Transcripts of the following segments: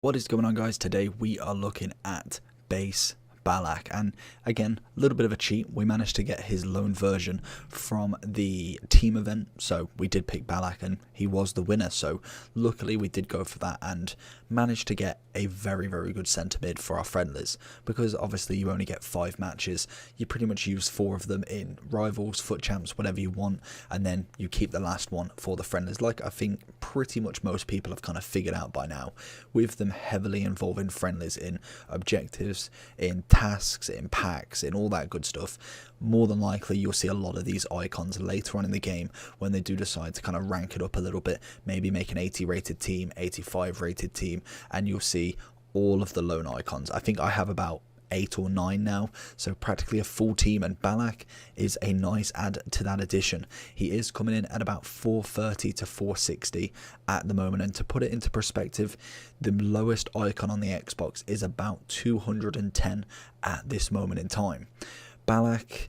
What is going on, guys? Today we are looking at base Ballak, and again, a little bit of a cheat. We managed to get his loan version from the team event, so we did pick Ballak and he was the winner, so luckily we did go for that and managed to get a very good centre mid for our friendlies, because obviously you only get 5 matches. You pretty much use 4 of them in rivals, foot champs, whatever you want, and then you keep the last one for the friendlies, like I think pretty much most people have kind of figured out by now, with them heavily involving friendlies in objectives, in tasks, in packs, in all that good stuff. More than likely you'll see a lot of these icons later on in the game when they do decide to kind of rank it up a little bit, maybe make an 80 rated team, 85 rated team, and you'll see all of the lone icons. I think I have about 8 or 9 now, so practically a full team, and Ballak is a nice add to that addition. He is coming in at about 430 to 460 at the moment, and to put it into perspective, the lowest icon on the Xbox is about 210 at this moment in time. Ballak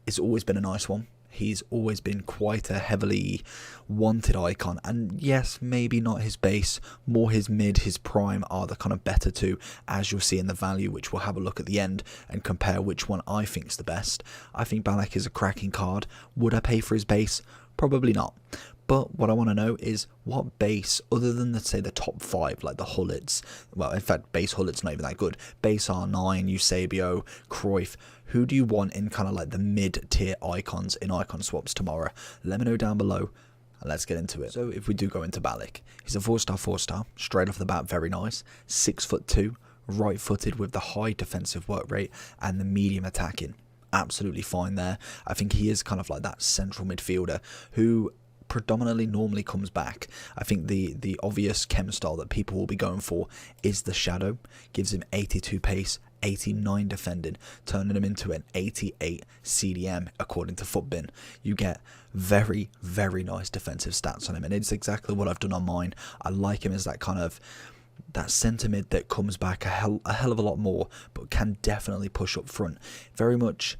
has always been a nice one. He's always been quite a heavily wanted icon, and yes, maybe not his base, more his mid, his prime are the kind of better two, as you'll see in the value, which we'll have a look at the end and compare which one I think's the best. I think Ballak is a cracking card. Would I pay for his base? Probably not. But what I want to know is what base, other than, let's say, the top 5, like the Hullets, well, in fact, base Hullet's not even that good, base R9, Eusebio, Cruyff, who do you want in kind of like the mid-tier icons in icon swaps tomorrow? Let me know down below, and let's get into it. So if we do go into Ballak, he's a 4-star, straight off the bat, very nice, 6'2", right-footed with the high defensive work rate and the medium attacking. Absolutely fine there. I think he is kind of like that central midfielder who predominantly normally comes back. I think the obvious chem style that people will be going for is the shadow. Gives him 82 pace, 89 defending, turning him into an 88 CDM according to Footbin. You get very nice defensive stats on him, and it's exactly what I've done on mine. I like him as that kind of that centre mid that comes back a hell of a lot more, but can definitely push up front. Very much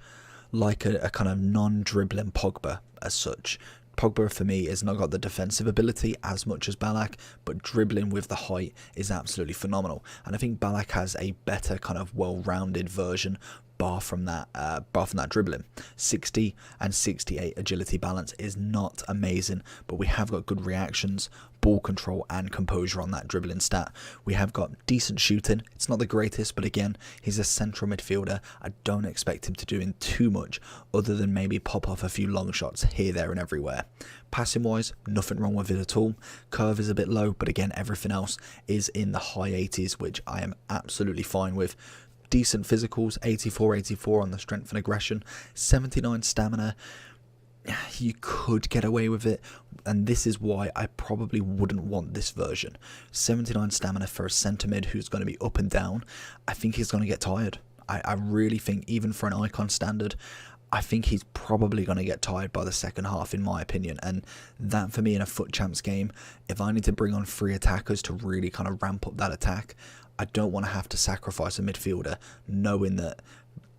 like a kind of non-dribbling Pogba as such. Pogba for me has not got the defensive ability as much as Ballak, but dribbling with the height is absolutely phenomenal. And I think Ballak has a better kind of well-rounded version bar from that dribbling. 60 and 68 agility balance is not amazing, but we have got good reactions, ball control and composure on that dribbling stat. We have got decent shooting. It's not the greatest, but again, he's a central midfielder. I don't expect him to do in too much other than maybe pop off a few long shots here, there and everywhere. Passing wise, nothing wrong with it at all. Curve is a bit low, but again, everything else is in the high 80s, which I am absolutely fine with. Decent physicals, 84 on the strength and aggression, 79 stamina. You could get away with it, and this is why I probably wouldn't want this version. 79 stamina for a centre mid who's going to be up and down. I think he's going to get tired. I really think, even for an icon standard, I think he's probably going to get tired by the second half, in my opinion. And that, for me, in a foot champs game, if I need to bring on 3 attackers to really kind of ramp up that attack, I don't want to have to sacrifice a midfielder knowing that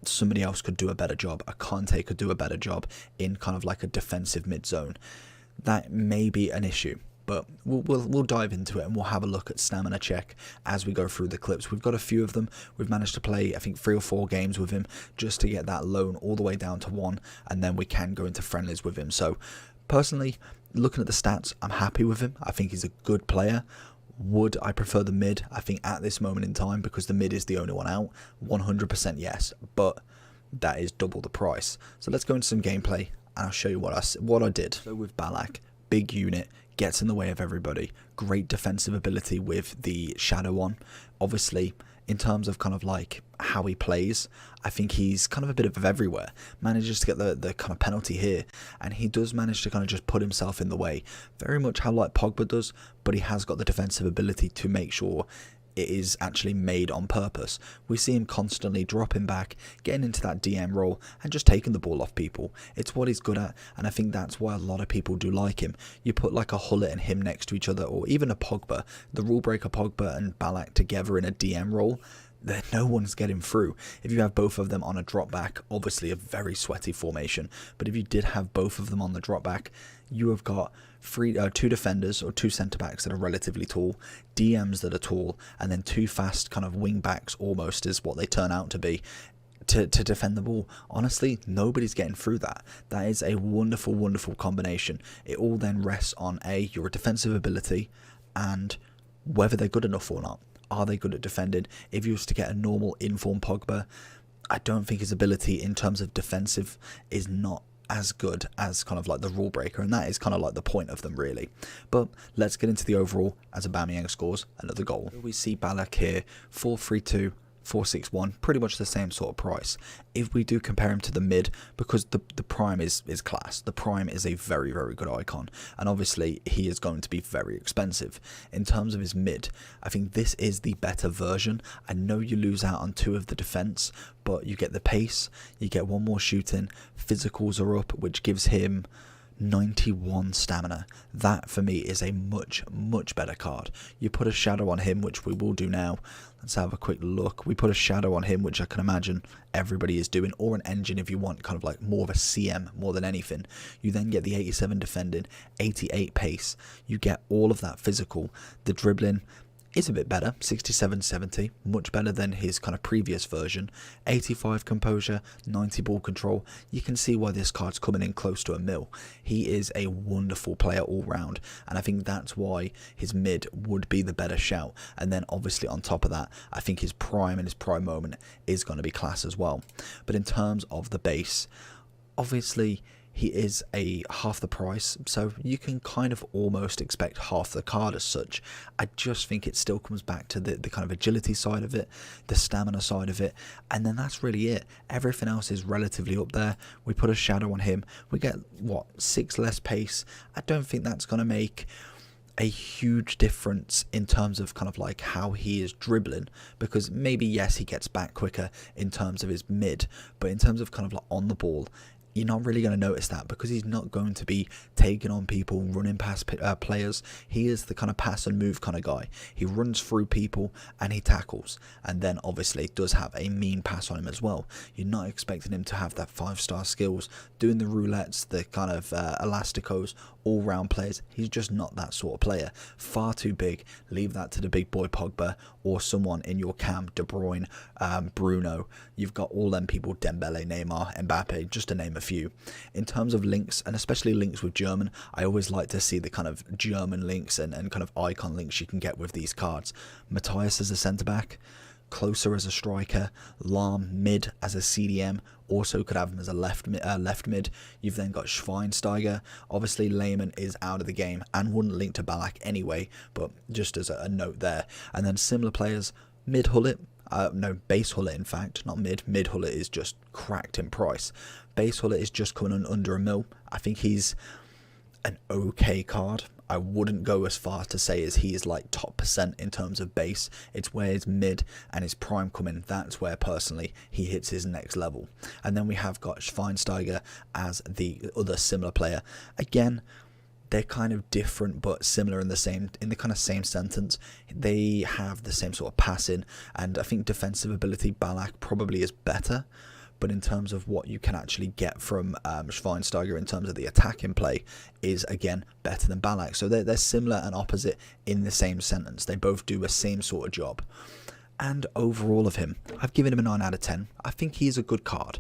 somebody else could do a better job. A Kante could do a better job in kind of like a defensive mid zone. That may be an issue, but we'll dive into it and we'll have a look at stamina check as we go through the clips. We've got a few of them. We've managed to play, I think, 3 or 4 games with him just to get that loan all the way down to 1, and then we can go into friendlies with him. So personally, looking at the stats, I'm happy with him. I think he's a good player. Would I prefer the mid? I think at this moment in time, because the mid is the only one out, 100% yes, but that is double the price. So let's go into some gameplay and I'll show you what I did. So with Ballak, big unit, gets in the way of everybody, great defensive ability with the shadow on. Obviously, in terms of kind of like how he plays, I think he's kind of a bit of everywhere. Manages to get the kind of penalty here, and he does manage to kind of just put himself in the way. Very much how like Pogba does, but he has got the defensive ability to make sure it is actually made on purpose. We see him constantly dropping back, getting into that DM role and just taking the ball off people. It's what he's good at, and I think that's why a lot of people do like him. You put like a Hullet and him next to each other, or even a Pogba, the rule breaker Pogba and Ballak together in a DM role, no one's getting through. If you have both of them on a drop back, obviously a very sweaty formation, but if you did have both of them on the drop back, you have got two defenders or two centre backs that are relatively tall, DMs that are tall, and then two fast kind of wing backs, almost is what they turn out to be, to defend the ball. Honestly, nobody's getting through that. That is a wonderful, wonderful combination. It all then rests on your defensive ability and whether they're good enough or not. Are they good at defending? If you was to get a normal informed Pogba, I don't think his ability in terms of defensive is not as good as kind of like the rule breaker, and that is kind of like the point of them, really. But let's get into the overall as Aubameyang scores another goal. We see Ballak here, 4-3-2, 461, pretty much the same sort of price. If we do compare him to the mid, because the prime is class, the prime is a very, very good icon, and obviously he is going to be very expensive. In terms of his mid, I think this is the better version. I know you lose out on 2 of the defense, but you get the pace, you get 1 more shooting, physicals are up, which gives him 91 stamina. That for me is a much, much better card. You put a shadow on him, which we will do now. Let's have a quick look. We put a shadow on him, which I can imagine everybody is doing, or an engine if you want kind of like more of a CM more than anything. You then get the 87 defending, 88 pace. You get all of that physical. The dribbling is a bit better, 67-70, much better than his kind of previous version. 85 composure, 90 ball control. You can see why this card's coming in close to a mil. He is a wonderful player all round, and I think that's why his mid would be the better shout. And then obviously on top of that, I think his prime and his prime moment is going to be class as well. But in terms of the base, obviously he is a half the price, so you can kind of almost expect half the card as such. I just think it still comes back to the kind of agility side of it, the stamina side of it, and then that's really it. Everything else is relatively up there. We put a shadow on him, we get, what, 6 less pace. I don't think that's going to make a huge difference in terms of kind of like how he is dribbling, because maybe, yes, he gets back quicker in terms of his mid, but in terms of kind of like on the ball, you're not really going to notice that, because he's not going to be taking on people, running past players. He is the kind of pass and move kind of guy. He runs through people and he tackles, and then obviously does have a mean pass on him as well. You're not expecting him to have that 5-star skills, doing the roulettes, the kind of elasticos, all-round players. He's just not that sort of player. Far too big. Leave that to the big boy Pogba or someone in your camp, De Bruyne, Bruno. You've got all them people, Dembele, Neymar, Mbappe, just to name a few. In terms of links, and especially links with German, I always like to see the kind of German links and kind of icon links you can get with these cards. Matthias as a centre-back, Closer as a striker, Lahm mid as a CDM, also could have him as a left mid. You've then got Schweinsteiger. Obviously Lehmann is out of the game and wouldn't link to Ballak anyway, but just as a note there. And then similar players, mid Hullet, base Hullet in fact, not mid. Mid Hullet is just cracked in price. Base Hullet is just coming under a mil. I think he's an okay card. I wouldn't go as far to say as he is like top percent in terms of base. It's where his mid and his prime come in. That's where personally he hits his next level. And then we have got Schweinsteiger as the other similar player. Again, they're kind of different but similar in the kind of same sentence. They have the same sort of passing, and I think defensive ability Ballak probably is better. But in terms of what you can actually get from Schweinsteiger in terms of the attacking play is, again, better than Ballak. So they're similar and opposite in the same sentence. They both do the same sort of job. And overall of him, I've given him a 9 out of 10. I think he is a good card.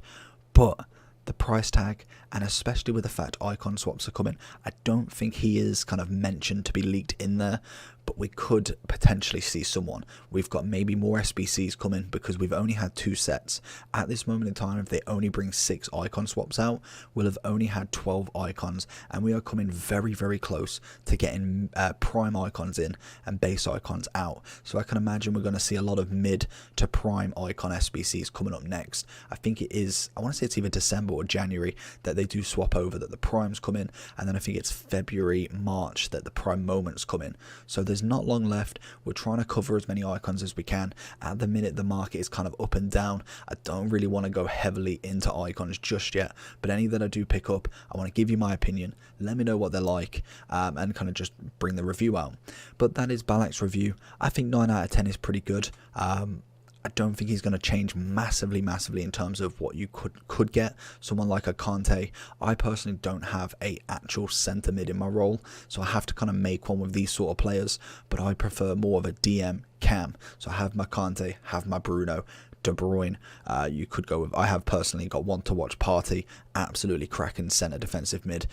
But the price tag, and especially with the fact icon swaps are coming, I don't think he is kind of mentioned to be leaked in there. But we could potentially see someone. We've got maybe more SBCs coming because we've only had 2 sets. At this moment in time, if they only bring 6 icon swaps out, we'll have only had 12 icons, and we are coming very, very close to getting prime icons in and base icons out. So I can imagine we're going to see a lot of mid to prime icon SBCs coming up next. I think it is, I want to say it's either December or January that they do swap over, that the primes come in, and then I think it's February, March that the prime moments come in. So there's not long left. We're trying to cover as many icons as we can. At the minute, the market is kind of up and down. I don't really want to go heavily into icons just yet, but any that I do pick up, I want to give you my opinion. Let me know what they're like, and kind of just bring the review out. But that is Ballak's review. I think 9 out of 10 is pretty good. I I don't think he's going to change massively in terms of what you could get. Someone like a Kante, I personally don't have a actual centre mid in my role, so I have to kind of make one with these sort of players, but I prefer more of a DM cam. So I have my Kante, have my Bruno, De Bruyne. You could go with, I have personally got one to watch Party, absolutely cracking centre defensive mid,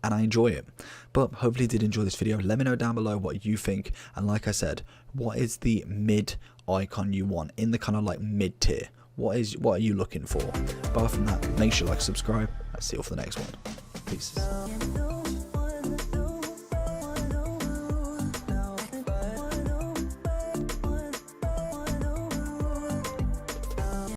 and I enjoy it. But hopefully you did enjoy this video. Let me know down below what you think, and like I said, what is the mid icon you want in the kind of like mid tier? What are you looking for? Apart from that, make sure you like, subscribe. I'll see you all for the next one. Peace.